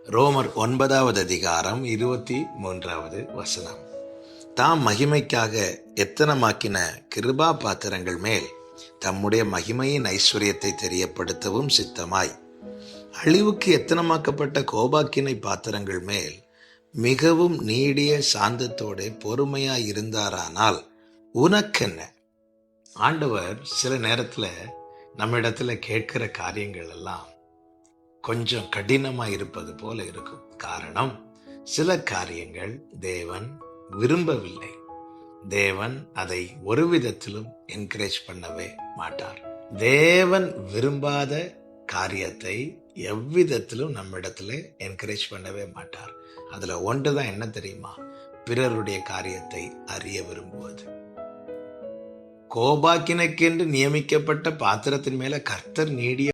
ரோமர் 9:23 தாம் மகிமைக்காக எத்தனமாக்கின கிருபா பாத்திரங்கள் மேல் தம்முடைய மகிமையின் ஐஸ்வர்யத்தை தெரியப்படுத்தவும் சித்தமாய் அழிவுக்கு எத்தனமாக்கப்பட்ட கோபாக்கினை பாத்திரங்கள் மேல் மிகவும் நீடிய சாந்தத்தோட பொறுமையாய் இருந்தாரானால் உனக்கென்ன? ஆண்டவர் சில நேரத்துல நம்ம இடத்துல கேட்கிற காரியங்கள் எல்லாம் கொஞ்சம் கடினமா இருப்பது போல இருக்கும். காரணம், சில காரியங்கள் தேவன் விரும்பவில்லை. தேவன் அதை ஒரு விதத்திலும் என்கரேஜ் பண்ணவே மாட்டார். தேவன் விரும்பாத காரியத்தை எவ்விதத்திலும் நம்ம இடத்துல என்கரேஜ் பண்ணவே மாட்டார். அதுல ஒன்றுதான் என்ன தெரியுமா? பிறருடைய காரியத்தை அறிய விரும்புவது. கோபாக்கினைக்கென்று நியமிக்கப்பட்ட பாத்திரத்தின் மேல கர்த்தர் நீடிய